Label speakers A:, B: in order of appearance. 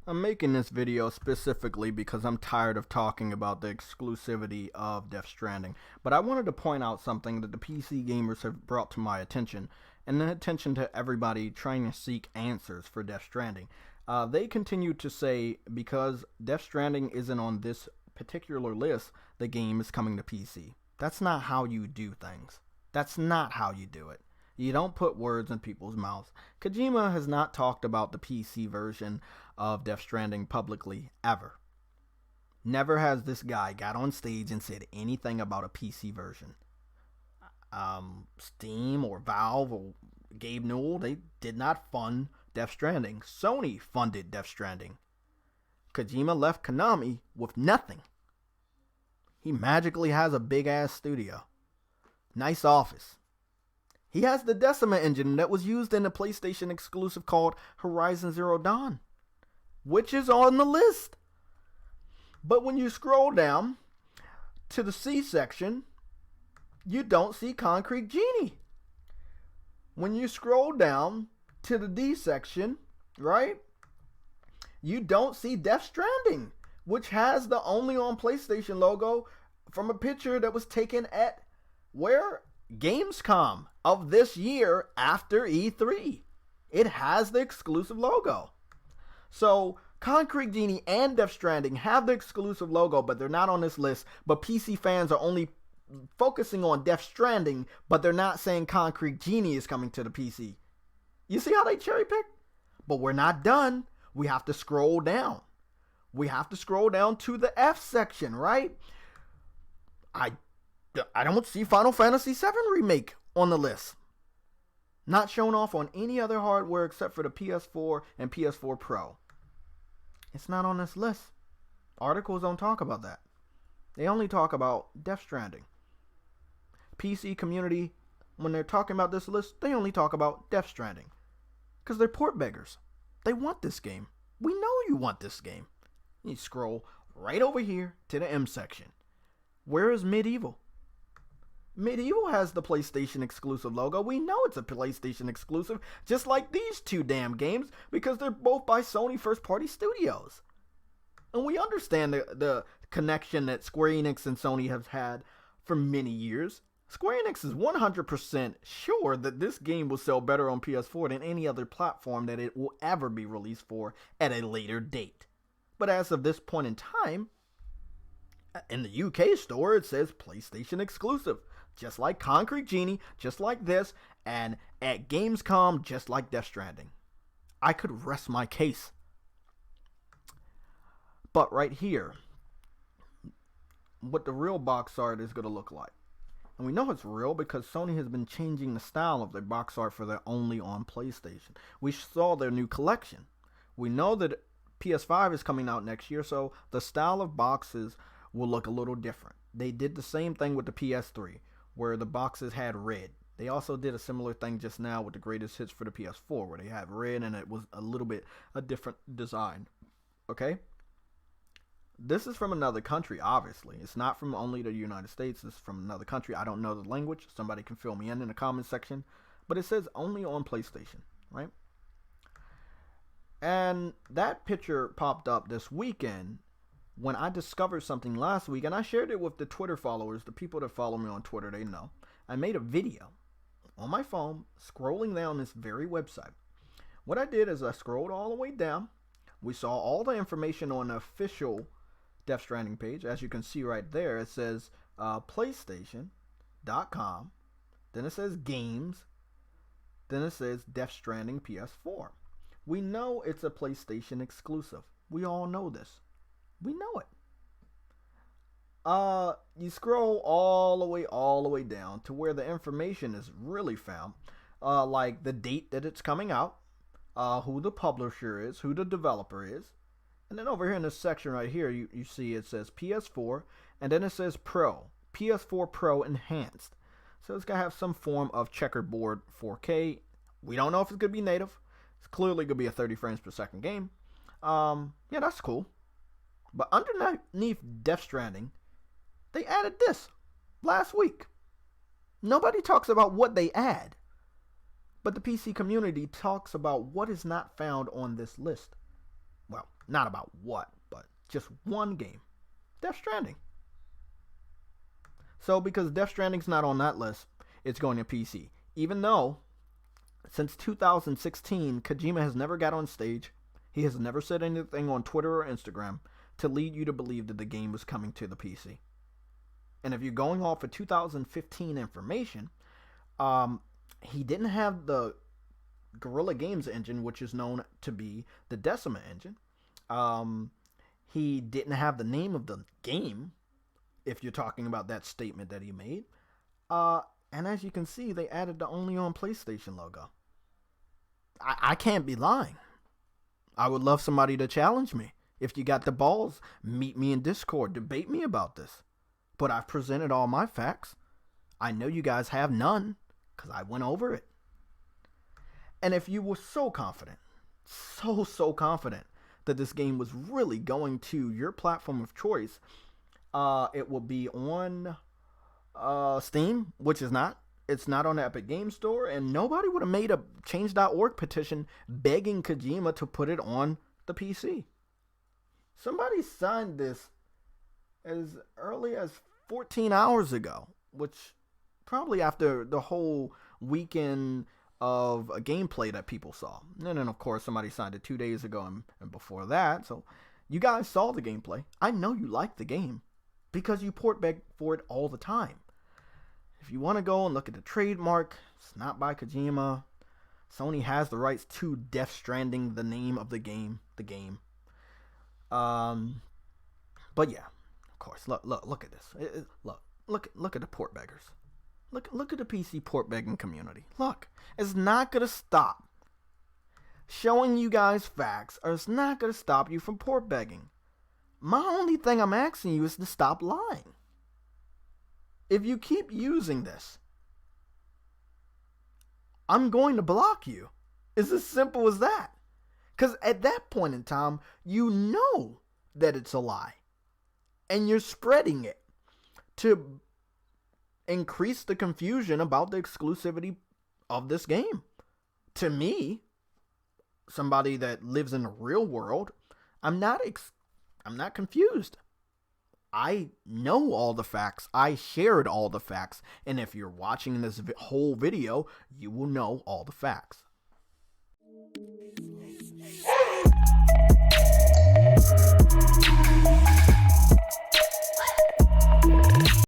A: I'm making this video specifically because I'm tired of talking about the exclusivity of Death Stranding. But I wanted to point out something that the PC gamers have brought to my attention, and the attention to everybody trying to seek answers for Death Stranding. They continue to say because Death Stranding isn't on this particular list, the game is coming to PC. That's not how you do things. That's not how you do it. You don't put words in people's mouths. Kojima has not talked about the PC version of Death Stranding publicly, ever. Never has this guy got on stage and said anything about a PC version. Steam or Valve or Gabe Newell, they did not fund Death Stranding. Sony funded Death Stranding. Kojima left Konami with nothing. He magically has a big-ass studio. Nice office. He has the Decima engine that was used in a PlayStation exclusive called Horizon Zero Dawn, which is on the list. But when you scroll down to the C section, you don't see Concrete Genie. When you scroll down to the D section, right, you don't see Death Stranding, which has the only on PlayStation logo from a picture that was taken at where? Gamescom of this year after E3. It has the exclusive logo. So Concrete Genie and Death Stranding have the exclusive logo, but they're not on this list. But PC fans are only focusing on Death Stranding, but they're not saying Concrete Genie is coming to the PC. You see how they cherry pick? But we're not done. We have to scroll down. We have to scroll down to the F section, right? I don't see Final Fantasy VII Remake on the list. Not shown off on any other hardware except for the PS4 and PS4 Pro. It's not on this list. Articles don't talk about that. They only talk about Death Stranding. PC community, when they're talking about this list, they only talk about Death Stranding. Because they're port beggars. They want this game. We know you want this game. You scroll right over here to the M section. Where is Medieval? Medieval has the PlayStation exclusive logo. We know it's a PlayStation exclusive, just like these two damn games, because they're both by Sony first-party studios. And we understand the connection that Square Enix and Sony have had for many years. Square Enix is 100% sure that this game will sell better on PS4 than any other platform that it will ever be released for at a later date. But as of this point in time, in the UK store, it says PlayStation exclusive. Just like Concrete Genie, just like this, and at Gamescom, just like Death Stranding. I could rest my case. But right here, what the real box art is going to look like. And we know it's real because Sony has been changing the style of their box art for their only on PlayStation. We saw their new collection. We know that PS5 is coming out next year, so the style of boxes will look a little different. They did the same thing with the PS3, where the boxes had red. They also did a similar thing just now with the greatest hits for the PS4, where they had red and it was a little bit a different design. Okay? This is from another country, obviously. It's not from only the United States. It's from another country. I don't know the language. Somebody can fill me in the comment section. But it says only on PlayStation, right? And that picture popped up this weekend when I discovered something last week, and I shared it with the Twitter followers, the people that follow me on Twitter, they know. I made a video on my phone, scrolling down this very website. What I did is I scrolled all the way down. We saw all the information on the official Death Stranding page. As you can see right there, it says PlayStation.com. Then it says Games. Then it says Death Stranding PS4. We know it's a PlayStation exclusive. We all know this. We know it. You scroll all the way down to where the information is really found, like the date that it's coming out, who the publisher is, who the developer is, and then over here in this section right here, you see it says PS4, and then it says Pro, PS4 Pro Enhanced. So it's gonna have some form of checkerboard 4K. We don't know if it's gonna be native. It's clearly gonna be a 30 frames per second game. Yeah, that's cool. But underneath Death Stranding, they added this last week. Nobody talks about what they add. But the PC community talks about what is not found on this list. Well, not about what, but just one game. Death Stranding. So because Death Stranding's not on that list, it's going to PC. Even though, since 2016, Kojima has never got on stage, he has never said anything on Twitter or Instagram to lead you to believe that the game was coming to the PC. And if you're going off of 2015 information, he didn't have the Guerrilla Games engine, which is known to be the Decima engine. He didn't have the name of the game, if you're talking about that statement that he made. And as you can see, they added the only on PlayStation logo. I can't be lying. I would love somebody to challenge me. If you got the balls, meet me in Discord, debate me about this. But I've presented all my facts. I know you guys have none, because I went over it. And if you were so confident, so confident that this game was really going to your platform of choice, it will be on Steam, which is not. It's not on the Epic Games Store, and nobody would have made a Change.org petition begging Kojima to put it on the PC. Somebody signed this as early as 14 hours ago, which probably after the whole weekend of gameplay that people saw. And then, of course, somebody signed it 2 days ago and before that. So you guys saw the gameplay. I know you like the game because you port back for it all the time. If you want to go and look at the trademark, it's not by Kojima. Sony has the rights to Death Stranding, the name of the game. But yeah, of course. Look at this. Look at the port beggars. Look at the PC port begging community. Look, it's not gonna stop showing you guys facts, or it's not gonna stop you from port begging. My only thing I'm asking you is to stop lying. If you keep using this, I'm going to block you. It's as simple as that. Because at that point in time, you know that it's a lie. And you're spreading it to increase the confusion about the exclusivity of this game. To me, somebody that lives in the real world, I'm not confused. I know all the facts. I shared all the facts. And if you're watching this whole video, you will know all the facts.